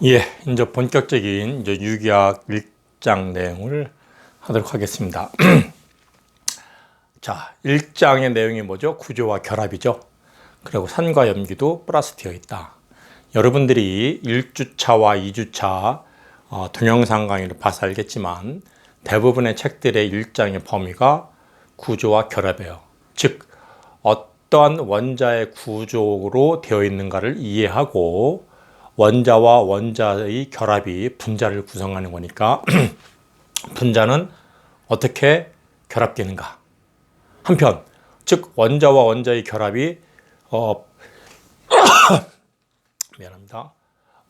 예, 이제 본격적인 유기학 1장 내용을 하도록 하겠습니다. 자, 1장의 내용이 뭐죠? 구조와 결합이죠. 그리고 산과 염기도 플러스 되어 있다. 여러분들이 1주차와 2주차 동영상 강의를 봐서 알겠지만 대부분의 책들의 1장의 범위가 구조와 결합이에요. 즉, 어떤 원자의 구조로 되어 있는가를 이해하고 원자와 원자의 결합이 분자를 구성하는 거니까 분자는 어떻게 결합되는가. 한편, 즉 원자와 원자의 결합이 미안합니다.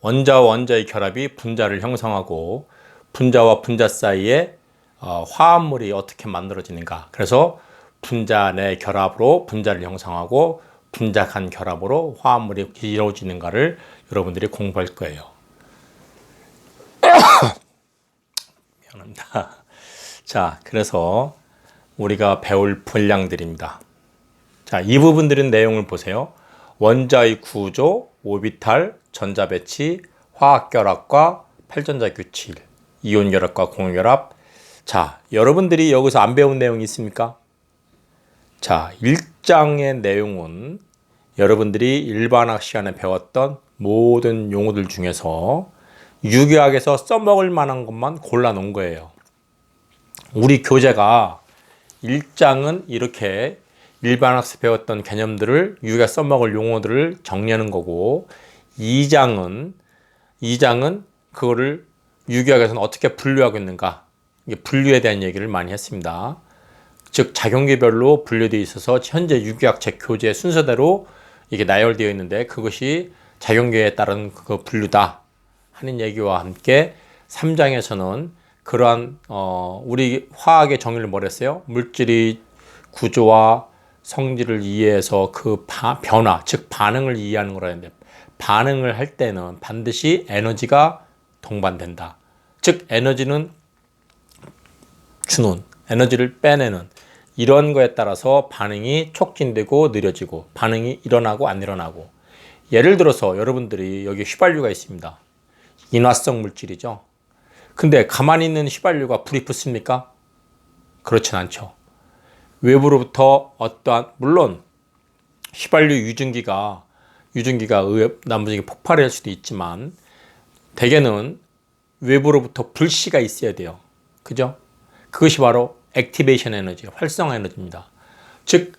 원자와 원자의 결합이 분자를 형성하고 분자와 분자 사이에 화합물이 어떻게 만들어지는가. 그래서 분자 내 결합으로 분자를 형성하고 분자 간 결합으로 화합물이 이루어지는가를 여러분들이 공부할 거예요. 미안합니다. 자, 그래서 우리가 배울 분량들입니다. 자, 이 부분들은 내용을 보세요. 원자의 구조, 오비탈, 전자 배치, 화학 결합과 8전자 규칙, 이온 결합과 공유 결합. 자, 여러분들이 여기서 안 배운 내용이 있습니까? 자, 1장의 내용은 여러분들이 일반학 시간에 배웠던 모든 용어들 중에서 유기학에서 써먹을 만한 것만 골라 놓은 거예요. 우리 교재가 1장은 이렇게 일반학에서 배웠던 개념들을 유기학 써먹을 용어들을 정리하는 거고 2장은 그거를 유기학에서는 어떻게 분류하고 있는가, 분류에 대한 얘기를 많이 했습니다. 즉 작용기별로 분류되어 있어서 현재 유기학 제 교재 순서대로 이게 나열되어 있는데 그것이 작용기에 따른 그 분류다 하는 얘기와 함께 3장에서는 그러한 우리 화학의 정의를 뭐랬어요? 물질의 구조와 성질을 이해해서 그 변화, 즉 반응을 이해하는 거라 했는데 반응을 할 때는 반드시 에너지가 동반된다. 즉 에너지는 주는, 에너지를 빼내는 이런 거에 따라서 반응이 촉진되고 느려지고 반응이 일어나고 안 일어나고. 예를 들어서 여러분들이 여기 휘발유가 있습니다. 인화성 물질이죠. 근데 가만히 있는 휘발유가 불이 붙습니까? 그렇진 않죠. 외부로부터 어떠한, 물론 휘발유 유증기가 나머지 폭발할 수도 있지만 대개는 외부로부터 불씨가 있어야 돼요. 그죠? 그것이 바로 액티베이션 에너지, 활성화 에너지입니다. 즉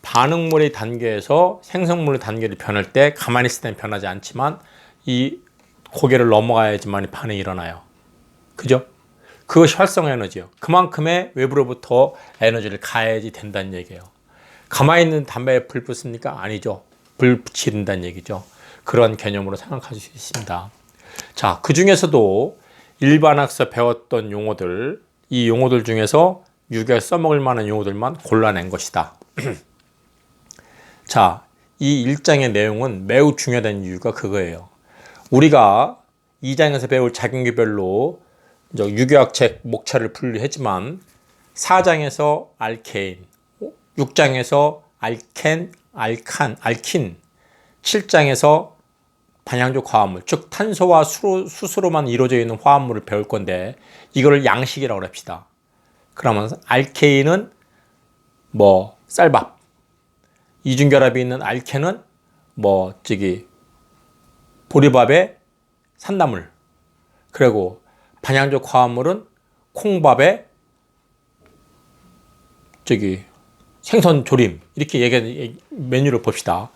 반응물의 단계에서 생성물의 단계를 변할 때 가만히 있을 때는 변하지 않지만 이 고개를 넘어가야지만 반응이 일어나요. 그죠? 그것이 활성화 에너지예요. 그만큼의 외부로부터 에너지를 가해야지 된다는 얘기예요. 가만히 있는 담배에 불 붙습니까? 아니죠. 불 붙인다는 얘기죠. 그런 개념으로 생각할 수 있습니다. 자, 그 중에서도 일반학에서 배웠던 용어들, 이 용어들 중에서 유기학에서 써먹을 만한 용어들만 골라낸 것이다. 자, 이 1장의 내용은 매우 중요한 이유가 그거예요. 우리가 2장에서 배울 작용기별로 유기학 책 목차를 분류했지만 4장에서 알케인, 6장에서 알켄, 알킨, 7장에서 반향적 화합물, 즉 탄소와 수소로만 이루어져 있는 화합물을 배울 건데 이거를 양식이라고 합시다. 그러면 알케인은 쌀밥, 이중결합이 있는 알켄은 보리밥에 산나물, 그리고 반향적 화합물은 콩밥에 생선조림, 이렇게 얘기하는 메뉴를 봅시다.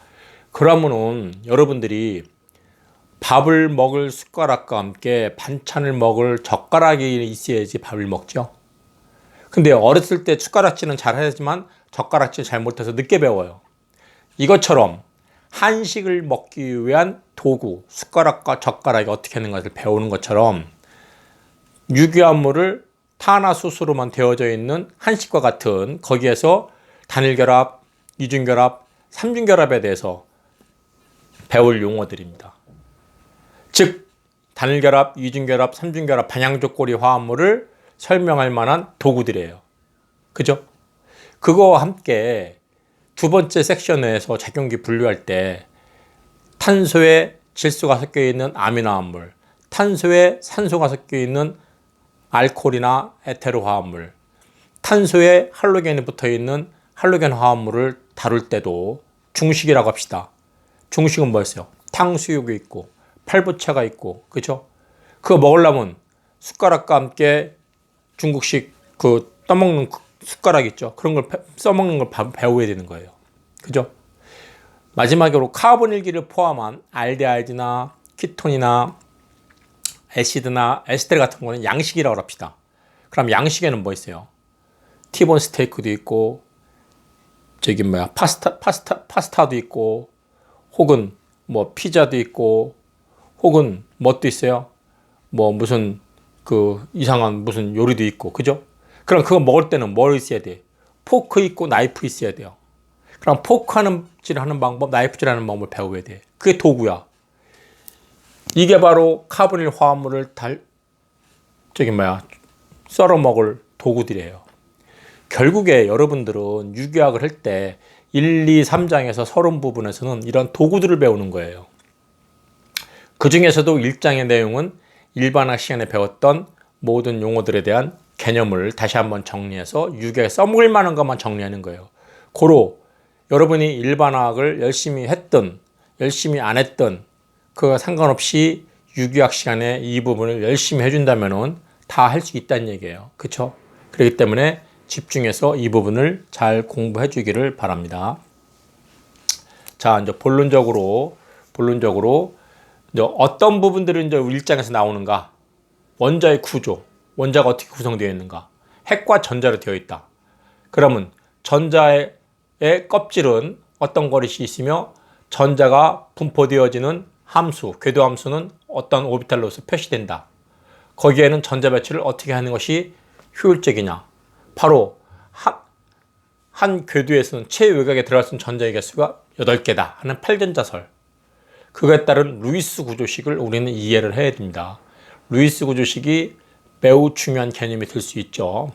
그러면은 여러분들이 밥을 먹을 숟가락과 함께 반찬을 먹을 젓가락이 있어야지 밥을 먹죠. 근데 어렸을 때 숟가락질은 잘 하지만 젓가락질 잘 못해서 늦게 배워요. 이것처럼 한식을 먹기 위한 도구, 숟가락과 젓가락이 어떻게 하는가를 배우는 것처럼 유기화물을 탄화수소로만 되어져 있는 한식과 같은 거기에서 단일결합, 이중결합, 삼중결합에 대해서 배울 용어들입니다. 즉 단일결합, 이중결합, 삼중결합, 반향적고리 화합물을 설명할 만한 도구들이에요. 그죠? 그거와 함께 두 번째 섹션에서 작용기 분류할 때 탄소에 질소가 섞여 있는 아미노화합물, 탄소에 산소가 섞여 있는 알코올이나 에테르 화합물, 탄소에 할로겐이 붙어 있는 할로겐 화합물을 다룰 때도 중식이라고 합시다. 중식은 뭐였어요? 탕수육이 있고 팔부채가 있고, 그죠? 그거 먹으려면 숟가락과 함께 중국식 그 떠먹는 숟가락 있죠? 그런 걸 써먹는 걸 배워야 되는 거예요. 그죠? 마지막으로 카본일기를 포함한 알데하이드나 키톤이나 애시드나 에스테르 같은 거는 양식이라고 합시다. 그럼 양식에는 뭐 있어요? 티본 스테이크도 있고, 파스타도 있고, 혹은 뭐 피자도 있고, 혹은 뭣도 있어요? 뭐 무슨 그 이상한 무슨 요리도 있고, 그죠? 그럼 그거 먹을 때는 뭘 있어야 돼? 포크 있고 나이프 있어야 돼요. 그럼 포크하는 질하는 방법, 나이프질하는 방법을 배워야 돼. 그게 도구야. 이게 바로 카본일 화합물을 썰어 먹을 도구들이에요. 결국에 여러분들은 유기학을 할 때 1, 2, 3장에서 서론 부분에서는 이런 도구들을 배우는 거예요. 그 중에서도 1장의 내용은 일반학 시간에 배웠던 모든 용어들에 대한 개념을 다시 한번 정리해서 유기학에 써먹을 만한 것만 정리하는 거예요. 고로 여러분이 일반학을 열심히 했든 열심히 안 했든 그와 상관없이 유기학 시간에 이 부분을 열심히 해준다면 다 할 수 있다는 얘기예요. 그렇죠? 그렇기 때문에 집중해서 이 부분을 잘 공부해 주기를 바랍니다. 자, 이제 본론적으로 이제 어떤 부분들은 이제 1장에서 나오는가? 원자의 구조, 원자가 어떻게 구성되어 있는가? 핵과 전자로 되어 있다. 그러면 전자의 껍질은 어떤 거리시 있으며 전자가 분포되어지는 함수, 궤도 함수는 어떤 오비탈로서 표시된다. 거기에는 전자 배치를 어떻게 하는 것이 효율적이냐? 바로 한 궤도에서는 최외곽에 들어갈 수 있는 전자의 개수가 8개다 하는 8전자설. 그거에 따른 루이스 구조식을 우리는 이해를 해야 됩니다. 루이스 구조식이 매우 중요한 개념이 될 수 있죠.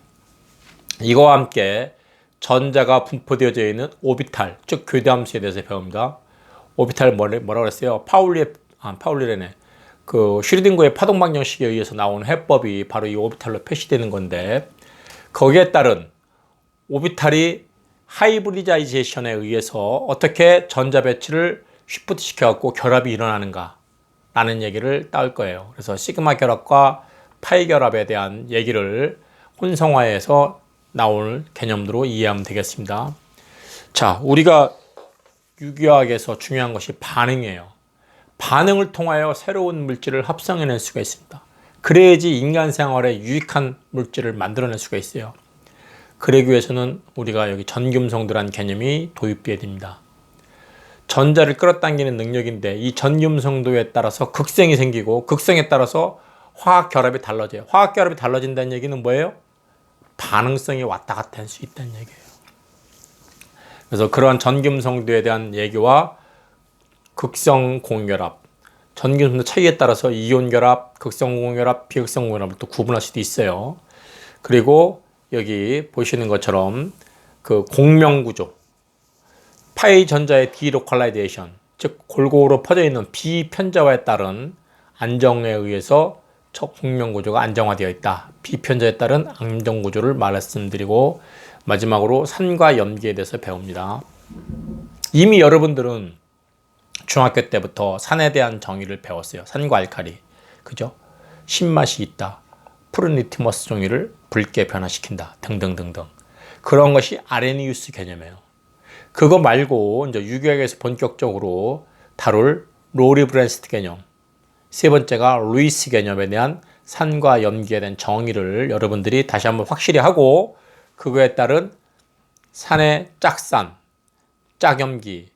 이거와 함께 전자가 분포되어져 있는 오비탈, 즉 궤도함수에 대해서 배웁니다. 오비탈 뭐라고 그랬어요? 파울리레네. 그 슈리딩거의 파동방정식에 의해서 나오는 해법이 바로 이 오비탈로 표시되는 건데, 거기에 따른 오비탈이 하이브리자이제이션에 의해서 어떻게 전자 배치를 쉬프트 시켜갖고 결합이 일어나는가 라는 얘기를 따올 거예요. 그래서 시그마 결합과 파이 결합에 대한 얘기를 혼성화해서 나올 개념으로 이해하면 되겠습니다. 자, 우리가 유기화학에서 중요한 것이 반응이에요. 반응을 통하여 새로운 물질을 합성해낼 수가 있습니다. 그래야지 인간 생활에 유익한 물질을 만들어낼 수가 있어요. 그러기 위해서는 우리가 여기 전김성도라는 개념이 도입돼야 됩니다. 전자를 끌어당기는 능력인데 이 전김성도에 따라서 극성이 생기고 극성에 따라서 화학 결합이 달라져요. 화학 결합이 달라진다는 얘기는 뭐예요? 반응성이 왔다 갔다 할 수 있다는 얘기예요. 그래서 그러한 전김성도에 대한 얘기와 극성 공결합, 전김성도 차이에 따라서 이온 결합, 극성 공결합, 비극성 공결합을 또 구분할 수도 있어요. 그리고 여기 보시는 것처럼 그 공명 구조, 파이 전자의 디로컬라이제이션, 즉 골고루 퍼져 있는 비편자화에 따른 안정에 의해서 첫 공명 구조가 안정화되어 있다. 비편자에 따른 안정 구조를 말씀드리고 마지막으로 산과 염기에 대해서 배웁니다. 이미 여러분들은 중학교 때부터 산에 대한 정의를 배웠어요. 산과 알칼리, 그죠? 신맛이 있다. 푸른 리트머스 종이를 붉게 변화시킨다. 등등등등. 그런 것이 아레니우스 개념이에요. 그거 말고 이제 유기학에서 본격적으로 다룰 로리-브랜스트 개념. 세 번째가 루이스 개념에 대한 산과 염기에 대한 정의를 여러분들이 다시 한번 확실히 하고 그거에 따른 산의 짝산, 짝염기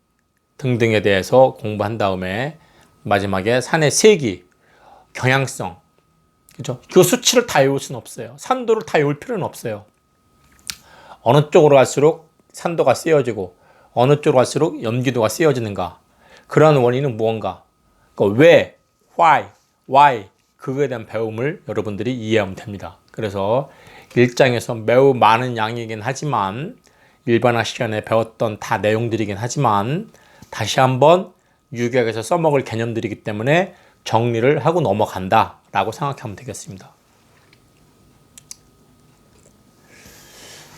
등등에 대해서 공부한 다음에 마지막에 산의 세기, 경향성, 그죠? 그 수치를 다 외울 수는 없어요. 산도를 다 외울 필요는 없어요. 어느 쪽으로 갈수록 산도가 세어지고 어느 쪽으로 갈수록 염기도가 세어지는가? 그러한 원인은 무언가? 그러니까 왜, why 그거에 대한 배움을 여러분들이 이해하면 됩니다. 그래서 1장에서 매우 많은 양이긴 하지만 일반학 시간에 배웠던 다 내용들이긴 하지만 다시 한번 유기학에서 써먹을 개념들이기 때문에 정리를 하고 넘어간다 라고 생각하면 되겠습니다.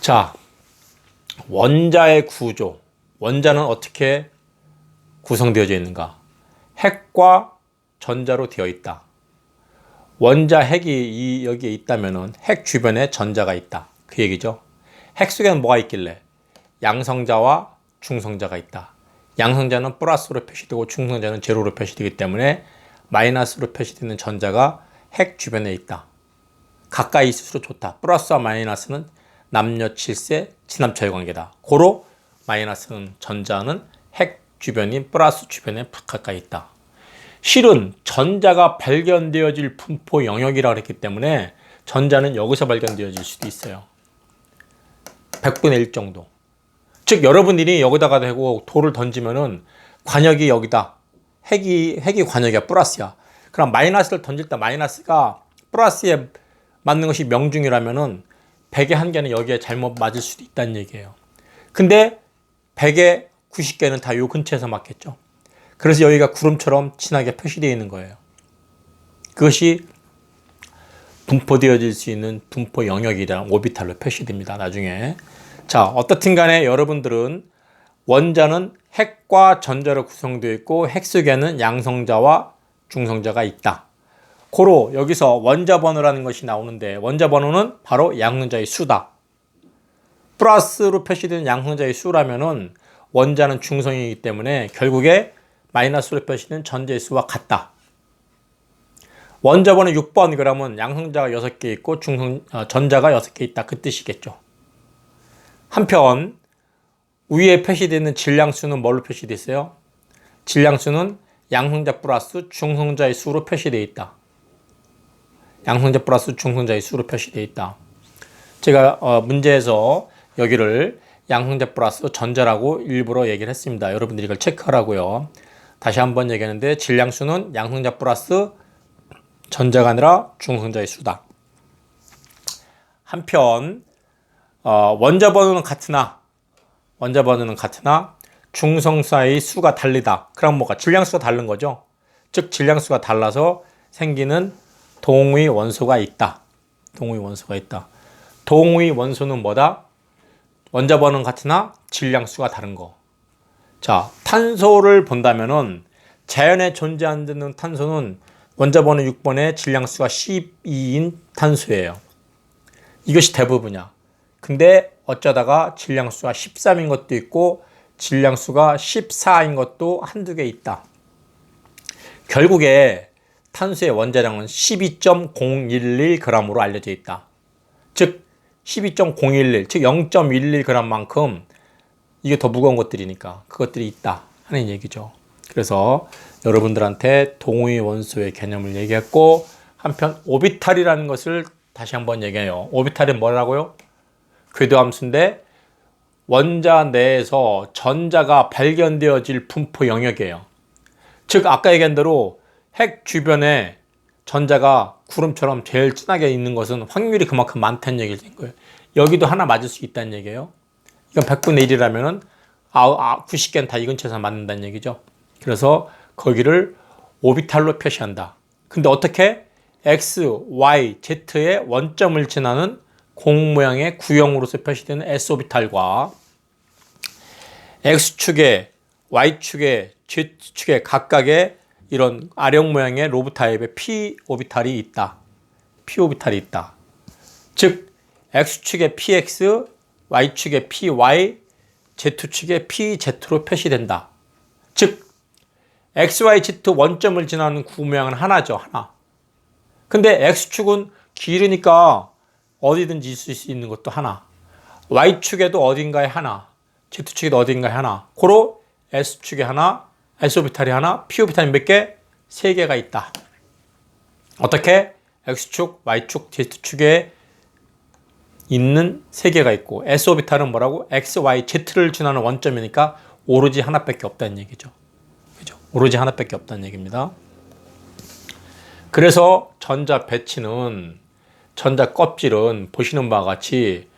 자, 원자의 구조. 원자는 어떻게 구성되어져 있는가? 핵과 전자로 되어 있다. 원자 핵이 여기에 있다면은 핵 주변에 전자가 있다. 그 얘기죠. 핵 속에는 뭐가 있길래? 양성자와 중성자가 있다. 양성자는 플러스로 표시되고 중성자는 제로로 표시되기 때문에 마이너스로 표시되는 전자가 핵 주변에 있다. 가까이 있을수록 좋다. 플러스와 마이너스는 남녀 칠세 친남처의 관계다. 고로 마이너스는 전자는 핵 주변인 플러스 주변에 가까이 있다. 실은 전자가 발견되어질 분포 영역이라고 했기 때문에 전자는 여기서 발견되어질 수도 있어요. 100분의 1 정도. 즉 여러분들이 여기다가 대고 돌을 던지면은 관역이 여기다. 핵이 관역이야. 플러스야. 그럼 마이너스를 던질 때 마이너스가 플러스에 맞는 것이 명중이라면은 100의 한 개는 여기에 잘못 맞을 수도 있다는 얘기예요. 근데 100의 90개는 다 요 근처에서 맞겠죠. 그래서 여기가 구름처럼 진하게 표시되어 있는 거예요. 그것이 분포되어질 수 있는 분포 영역이란 오비탈로 표시됩니다. 나중에. 자, 어떻든 간에 여러분들은 원자는 핵과 전자로 구성되어 있고 핵 속에는 양성자와 중성자가 있다. 고로 여기서 원자 번호라는 것이 나오는데 원자 번호는 바로 양성자의 수다. 플러스로 표시되는 양성자의 수라면은 원자는 중성이기 때문에 결국에 마이너스로 표시되는 전자의 수와 같다. 원자 번호 6번 그러면 양성자가 6개 있고 전자가 6개 있다. 그 뜻이겠죠. 한편 위에 표시되는 질량수는 뭘로 표시되어 있어요? 질량수는 양성자 플러스 중성자의 수로 표시되어 있다. 양성자 플러스 중성자의 수로 표시되어 있다. 제가 문제에서 여기를 양성자 플러스 전자라고 일부러 얘기를 했습니다. 여러분들이 이걸 체크하라고요. 다시 한번 얘기하는데 질량수는 양성자 플러스 전자가 아니라 중성자의 수다. 한편 원자 번호는 같으나 중성자의 수가 달리다. 그럼 뭐가? 질량수가 다른 거죠. 즉 질량수가 달라서 생기는 동의 원소가 있다. 동의 원소는 뭐다? 원자 번호는 같으나 질량수가 다른 거. 자, 탄소를 본다면은 자연에 존재하는 탄소는 원자 번호 6번에 질량수가 12인 탄소예요. 이것이 대부분이야. 근데 어쩌다가 질량수가 13인 것도 있고 질량수가 14인 것도 한두 개 있다. 결국에 탄소의 원자량은 12.011g으로 알려져 있다. 즉 12.011, 즉 0.11g만큼 이게 더 무거운 것들이니까 그것들이 있다 하는 얘기죠. 그래서 여러분들한테 동의 원소의 개념을 얘기했고 한편 오비탈이라는 것을 다시 한번 얘기해요. 오비탈은 뭐라고요? 궤도함수인데 원자 내에서 전자가 발견되어질 분포 영역이에요. 즉 아까 얘기한 대로 핵 주변에 전자가 구름처럼 제일 진하게 있는 것은 확률이 그만큼 많다는 얘기를 된 거예요. 여기도 하나 맞을 수 있다는 얘기예요. 이건 100분의 1이라면은 90개는 다 이 근처에서 맞는다는 얘기죠. 그래서 거기를 오비탈로 표시한다. 근데 어떻게? X, Y, Z의 원점을 지나는 공 모양의 구형으로서 표시되는 S오비탈과 X축에, Y축에, Z축에 각각의 이런 아령 모양의 로브 타입의 P오비탈이 있다. P오비탈이 있다. 즉 X축의 PX, Y축의 PY, Z축의 PZ로 표시된다. 즉 XYZ 원점을 지나는 구 모양은 하나죠. 하나. 근데 X축은 길으니까 어디든지 있을 수 있는 것도 하나. Y축에도 어딘가에 하나. Z축에도 어딘가에 하나. 고로 S축에 하나, S오비탈이 하나, P오비탈이 몇 개? 3개가 있다. 어떻게? X축, Y축, Z축에 있는 3개가 있고 S오비탈은 뭐라고? X, Y, Z를 지나는 원점이니까 오로지 하나밖에 없다는 얘기죠. 그죠? 오로지 하나밖에 없다는 얘기입니다. 그래서 전자 배치는 전자 껍질은 보시는 바와 같이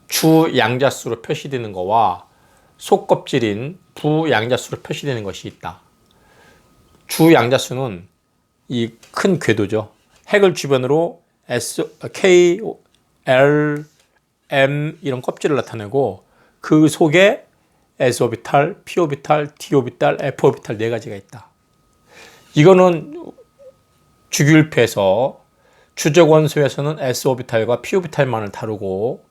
주양자수로 표시되는 거와 속껍질인 부양자수로 표시되는 것이 있다. 주양자수는 이 큰 궤도죠. 핵을 주변으로 K, L, M 이런 껍질을 나타내고 그 속에 S오비탈, P오비탈, D오비탈, F오비탈 네 가지가 있다. 이거는 주기율표에서 주적 원소에서는 S오비탈과 P오비탈만을 다루고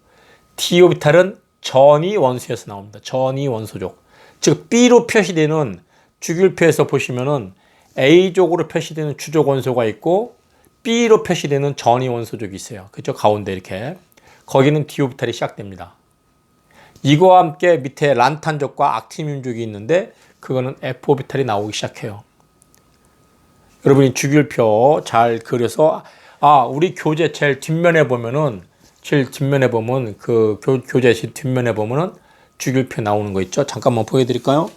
D오비탈은 전이 원소에서 나옵니다. 전이 원소족. 즉 B로 표시되는 주기율표에서 보시면은 A족으로 표시되는 주적 원소가 있고 B로 표시되는 전이 원소족이 있어요. 그죠? 가운데 이렇게. 거기는 D오비탈이 시작됩니다. 이거와 함께 밑에 란탄족과 악티늄족이 있는데 그거는 F오비탈이 나오기 시작해요. 여러분이 주기율표 잘 그려서 우리 교재 제일 뒷면에 보면은 그 교재 뒷면에 보면은 주기율표 나오는 거 있죠? 잠깐만 보여드릴까요?